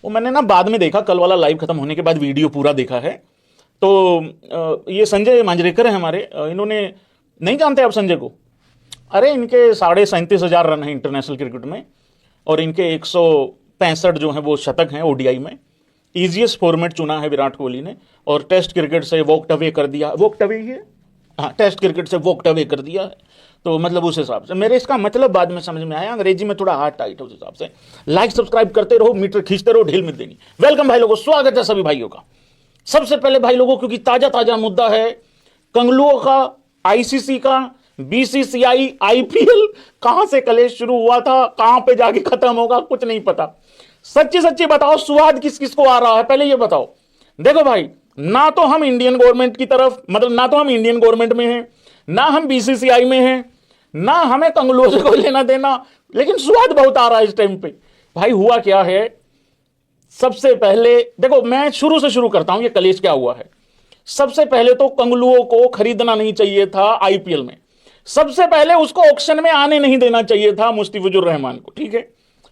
वो मैंने ना बाद में देखा, कल वाला लाइव खत्म होने के बाद वीडियो पूरा देखा है। तो ये संजय मांजरेकर है हमारे, इन्होंने, नहीं जानते आप संजय को? अरे इनके 37,500 रन हैं इंटरनेशनल क्रिकेट में, और इनके 165 जो हैं वो शतक हैं ओडीआई में। ईजीएस्ट फॉर्मेट चुना है विराट कोहली ने, और टेस्ट क्रिकेट से वॉकड अवे कर दिया। वॉकड अवे ही है, हाँ, टेस्ट क्रिकेट से वॉकड अवे कर दिया है। तो मतलब उस हिसाब से मेरे इसका मतलब बाद में समझ में आया, अंग्रेजी में थोड़ा हार्ड टाइट है उस हिसाब से। लाइक सब्सक्राइब करते रहो, मीटर खींचते रहो, ढील मत देनी। वेलकम भाई लोगों, स्वागत है सभी भाइयों का। सबसे पहले भाई लोगों, क्योंकि ताजा ताजा मुद्दा है कंगलुओं का, आईसीसी का, बीसीसीआई, आईपीएल, कहां से कलेश शुरू हुआ था, कहां पे जाके खत्म होगा, कुछ नहीं पता। सच्ची सच्ची बताओ, स्वाद किस किस को आ रहा है, पहले ये बताओ। देखो भाई, ना तो हम इंडियन गवर्नमेंट की तरफ, मतलब ना तो हम इंडियन गवर्नमेंट में हैं, ना हम बीसीसीआई में हैं, ना हमें कंगलुओं से कोई लेना देना, लेकिन स्वाद बहुत आ रहा है इस टाइम पे। भाई हुआ क्या है, सबसे पहले देखो, मैं शुरू से शुरू करता हूं ये कलेश क्या हुआ है। सबसे पहले तो कंगलुओं को खरीदना नहीं चाहिए था आईपीएल में। सबसे पहले उसको ऑक्शन में आने नहीं देना चाहिए था मुस्ताफिजुर रहमान को, ठीक है।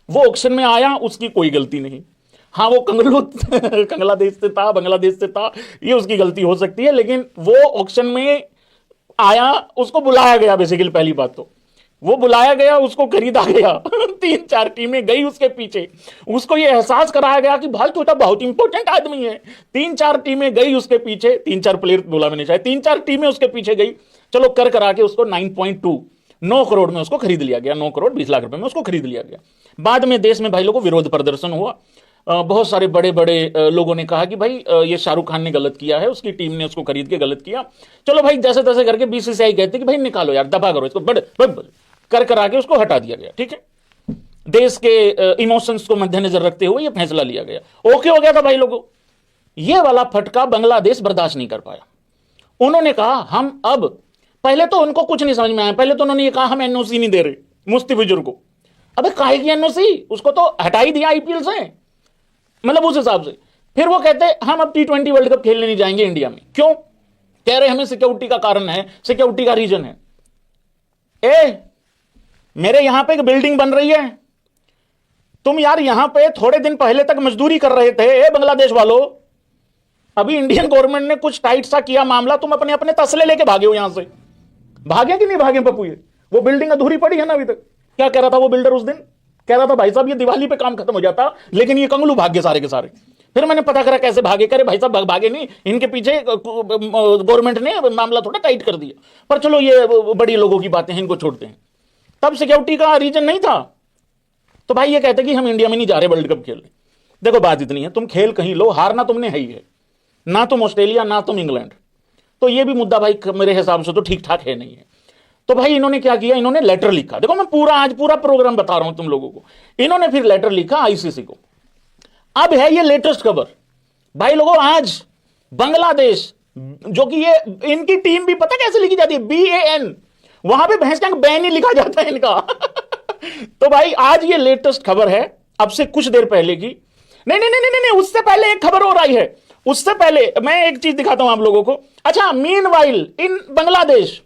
वो ऑक्शन में आया, उसकी कोई गलती नहीं। हाँ, वो कंगलू बांग्लादेश से था, बांग्लादेश से था, ये उसकी गलती हो सकती है, लेकिन वो ऑक्शन में आया, उसको बुलाया गया। बेसिकली पहली बात तो वो बुलाया गया, उसको खरीदा गया 3-4 टीमें गई उसके पीछे, उसको ये एहसास कराया गया कि भाई तू तो बहुत इंपॉर्टेंट आदमी है। 3-4 टीमें गई उसके पीछे, 3-4 प्लेयर बोला मैंने, शायद 3-4 टीमें उसके पीछे गई। चलो कर करा के उसको 9 करोड़ में उसको खरीद लिया गया, 9 करोड़ 20 लाख रुपए में उसको खरीद लिया गया। बाद में देश में भाई लोगों विरोध प्रदर्शन हुआ। बहुत सारे बड़े बड़े लोगों ने कहा कि भाई ये शाहरुख खान ने गलत किया है, उसकी टीम ने उसको खरीद के गलत किया। चलो भाई, जैसे तैसे करके बीसीसीआई कहते कि भाई निकालो यार, दफा करो इसको, बड़ कर करा के उसको हटा दिया गया, ठीक है। देश के इमोशंस को मद्देनजर रखते हुए यह फैसला लिया गया, ओके हो गया था भाई लोगों। यह वाला फटका बांग्लादेश बर्दाश्त नहीं कर पाया। उन्होंने कहा हम अब, पहले तो उनको कुछ नहीं समझ में आया। पहले तो उन्होंने ये कहा हम एनओसी नहीं दे रहे मुस्ताफिजुर को। अबे काहे की एनओसी, उसको तो हटा ही दिया आईपीएल से, मतलब उस हिसाब से। फिर वो कहते हम अब T20 वर्ल्ड कप खेलने नहीं जाएंगे इंडिया में। क्यों? कह रहे हमें सिक्योरिटी का कारण है, सिक्योरिटी का रीजन है। मेरे यहां पे एक बिल्डिंग बन रही है, तुम यार यहां पे थोड़े दिन पहले तक मजदूरी कर रहे थे, बांग्लादेश वालों। अभी इंडियन गवर्नमेंट ने कुछ टाइट सा किया मामला, तुम अपने अपने तसले लेके भागे हो यहां से। भागे कि नहीं भागे पप्पू? ये वो बिल्डिंग अधूरी पड़ी है ना अभी तक। क्या कह रहा था वो बिल्डर उस दिन? कह रहा था भाई साहब ये दिवाली पे काम खत्म हो जाता, लेकिन ये कंगलू भाग गए सारे के सारे। फिर मैंने पता करा कैसे भागे, करे भाई साहब भागे नहीं, इनके पीछे गवर्नमेंट ने मामला थोड़ा टाइट कर दिया। पर चलो ये बड़ी लोगों की बातें हैं, इनको छोड़ते हैं। तब सिक्योरिटी का रीजन नहीं था, तो भाई ये कहते कि हम इंडिया में नहीं जा रहे वर्ल्ड कप खेलने। देखो बात इतनी है, तुम खेल कहीं लो, हारना तुमने है ही है, ना तुम ऑस्ट्रेलिया ना तुम इंग्लैंड। तो ये भी मुद्दा भाई मेरे हिसाब से तो ठीक ठाक है नहीं है। तो भाई इन्होंने क्या किया, इन्होंने लेटर लिखा। देखो मैं आज पूरा प्रोग्राम बता रहा हूं तुम लोगों को। इन्होंने फिर लेटर लिखा आईसीसी को। अब है ये लेटेस्ट खबर भाई लोगों, आज बांग्लादेश, जो कि ये इनकी टीम भी पता कैसे लिखी जाती है, BAN, वहां पे भैंस का बैन ही लिखा जाता है इनका। तो भाई आज ये लेटेस्ट खबर है, अब से कुछ देर पहले की। नहीं, उससे पहले एक खबर हो रही है। उससे पहले मैं एक चीज दिखाता हूं आप लोगों को। अच्छा, मीनवाइल इन बांग्लादेश,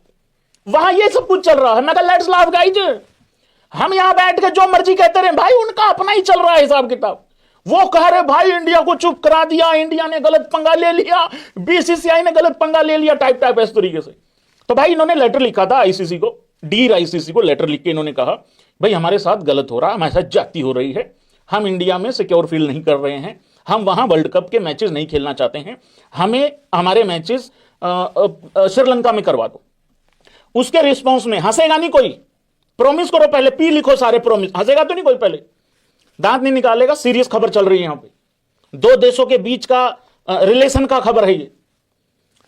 वहां ये सब कुछ चल रहा है। मैं लेट्स लाफ गाइज, हम यहां बैठ के जो मर्जी कहते रहे भाई, उनका अपना ही चल रहा है हिसाब किताब। वो कह रहे भाई इंडिया को चुप करा दिया, इंडिया ने गलत पंगा ले लिया, बीसीसीआई ने गलत पंगा ले लिया, टाइप इस तरीके से। तो भाई इन्होंने लेटर लिखा था आईसीसी को, डीर आईसीसी को लेटर लिख के इन्होंने कहा भाई हमारे साथ गलत हो रहा है, हमारे साथ जाती हो रही है, हम इंडिया में सिक्योर फील नहीं कर रहे हैं, हम वहां वर्ल्ड कप के मैचेस नहीं खेलना चाहते हैं, हमें हमारे मैचेस श्रीलंका में करवा दो। उसके रिस्पॉन्स में हंसेगा नहीं कोई, प्रॉमिस करो पहले, पी लिखो सारे प्रॉमिस, हंसेगा तो नहीं कोई, पहले दांत नहीं निकालेगा। सीरियस खबर चल रही है यहां पे, दो देशों के बीच का रिलेशन का खबर है ये।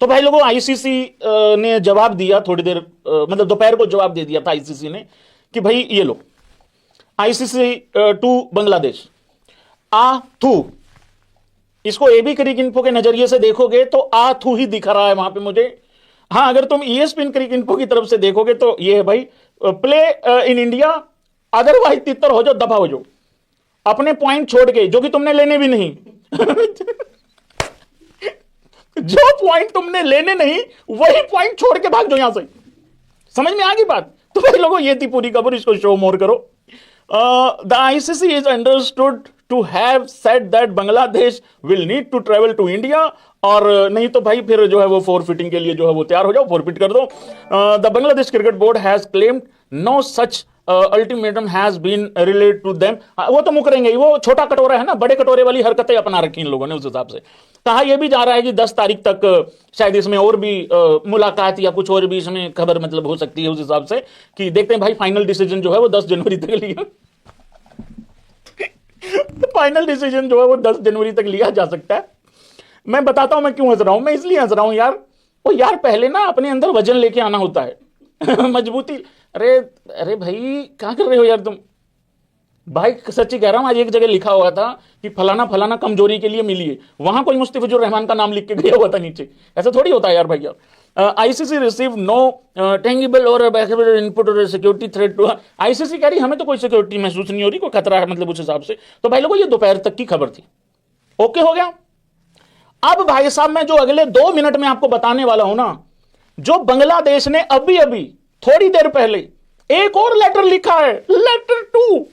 तो भाई लोगों आईसीसी ने जवाब दिया थोड़ी देर, मतलब दोपहर को जवाब दे दिया था आईसीसी ने कि भाई ये लो, आईसीसी टू बांग्लादेश आ थू, इसको एबी क्रिक इन्फो के नजरिए से देखोगे तो आ थू ही दिख रहा है वहां पे मुझे। हाँ, अगर तुम ESPN क्रिक इन्फो की तरफ से देखोगे तो ये है भाई, प्ले इन इंडिया, अदरवाइज तितर हो जाओ, दफा हो जाओ, अपने पॉइंट छोड़ के, जो कि तुमने लेने भी नहीं। जो पॉइंट तुमने लेने नहीं, वही पॉइंट छोड़ के भाग जाओ यहां से। समझ में आ गई बात? तो भाई लोगों ये थी पूरी खबर, इसको शो मोर करो। The ICC is understood to have said that Bangladesh will need to travel to India, और नहीं तो भाई फिर जो है वो फॉरफिटिंग के लिए जो है वो तैयार हो जाओ, फॉरफिट कर दो। The Bangladesh cricket board has claimed no such ultimatum has been related to them. वो तो मुकरेंगे ही, वो छोटा कटोरा है ना, बड़े कटोरे वाली हरकतें अपना रखी इन लोगों ने उस हिसाब से। कहा यह भी जा रहा है कि 10 तारीख तक शायद इसमें और भी मुलाकात या कुछ और भी इसमें खबर मतलब हो सकती है उस हिसाब से, कि देखते हैं भाई फाइनल डिसीजन जो है वो 10 जनवरी तक लिया। फाइनल डिसीजन जो है वो 10 जनवरी तक लिया जा सकता है। मैं बताता हूं मैं क्यों हंस रहा हूं। मैं इसलिए हंस रहा हूं यार, वो यार पहले ना अपने अंदर वजन लेके आना होता है। मजबूती। अरे अरे भाई क्या कर रहे हो यार तुम? भाई सच्ची कह रहा हूं, आज एक जगह लिखा हुआ था कि फलाना फलाना कमजोरी के लिए मिलिए, वहां कोई मुस्तफिजुर रहमान का नाम लिख के गया हुआ था नीचे। ऐसा थोड़ी होता है यार भाई। आईसीसी रिसीव नो टेंगिबल और इनपुट और सिक्योरिटी थ्रेट टू। आईसीसी कह रही हमें तो कोई सिक्योरिटी महसूस नहीं हो रही, कोई खतरा है मतलब उस हिसाब से। तो भाई लोगों ये दोपहर तक की खबर थी, ओके हो गया। अब भाई साहब मैं जो अगले 2 मिनट में आपको बताने वाला हूं ना, जो बांग्लादेश ने अभी अभी थोड़ी देर पहले एक और लेटर लिखा है, लेटर 2।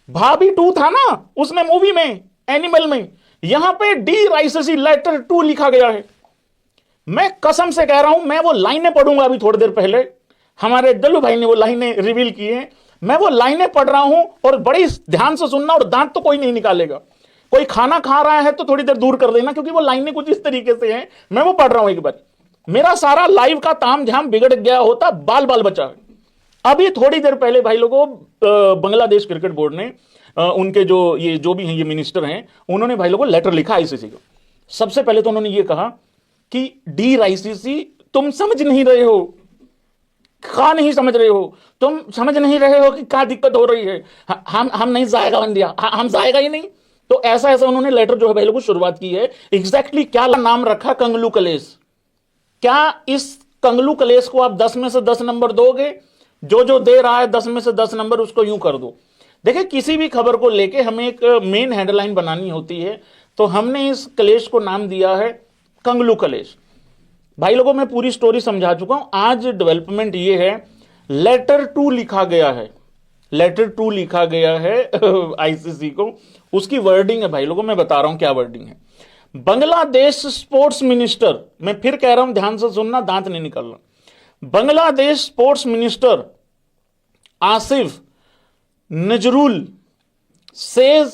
भाभी 2 था ना उसमें, मूवी में, एनिमल में, यहां पे डी राइसेसी लेटर 2 लिखा गया है। मैं कसम से कह रहा हूं, मैं वो लाइनें पढ़ूंगा अभी थोड़ी देर पहले, हमारे दल्लू भाई ने वो लाइनें रिवील की हैं, मैं वो लाइनें पढ़ रहा हूं और बड़ी ध्यान से सुनना, और दांत तो कोई नहीं निकालेगा। कोई खाना खा रहा है तो थोड़ी देर दूर कर देना, क्योंकि वो लाइनें कुछ इस तरीके से हैं। मैं वो पढ़ रहा हूं एक बार, मेरा सारा लाइव का ताम झाम बिगड़ गया होता, बाल बाल बचा है। अभी थोड़ी देर पहले भाई लोगों बांग्लादेश क्रिकेट बोर्ड ने उनके जो भी हैं ये मिनिस्टर हैं, उन्होंने भाई लोगों लेटर लिखा आईसीसी को। सबसे पहले तो उन्होंने ये कहा कि डी आईसीसी तुम समझ नहीं रहे हो, क्या नहीं समझ रहे हो, तुम समझ नहीं रहे हो कि क्या दिक्कत हो रही है। हम नहीं जाएगा इंडिया, हम जाएगा ही नहीं। तो ऐसा ऐसा उन्होंने लेटर जो है भाई लोगों शुरुआत की है। एग्जैक्टली क्या नाम रखा, कंगलू कलेश। क्या इस कंगलू कलेश को आप 10 में से 10 नंबर दोगे? जो दे रहा है 10 में से 10 नंबर उसको यूं कर दो। देखिए किसी भी खबर को लेके हमें एक मेन हेडलाइन बनानी होती है, तो हमने इस कलेश को नाम दिया है कंगलू कलेश। भाई लोगों मैं पूरी स्टोरी समझा चुका हूं। आज डेवलपमेंट ये है, लेटर 2 लिखा गया है, लेटर 2 लिखा गया है आईसीसी को। उसकी वर्डिंग है भाई लोगों, मैं बता रहा हूं क्या वर्डिंग है। बांग्लादेश स्पोर्ट्स मिनिस्टर, मैं फिर कह रहा हूं ध्यान से सुनना, दांत नहीं निकलना। Bangladesh sports minister Asif Nazrul says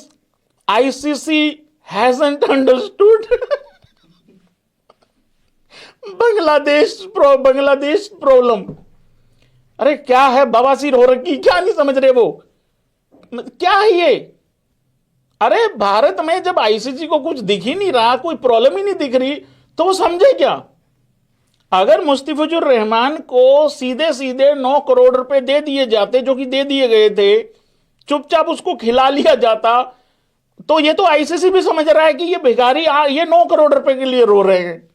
ICC hasn't understood Bangladesh problem. अरे क्या है, बवासीर हो रखी, क्या नहीं समझ रहे वो, क्या है ये? अरे भारत में जब आईसीसी को कुछ दिख ही नहीं रहा, कोई प्रॉब्लम ही नहीं दिख रही, तो वो समझे क्या? अगर मुस्तफिजुर रहमान को सीधे सीधे 9 करोड़ रुपए दे दिए जाते, जो कि दे दिए गए थे, चुपचाप उसको खिला लिया जाता, तो ये तो आईसीसी भी समझ रहा है कि ये भिखारी ये 9 करोड़ रुपए के लिए रो रहे हैं।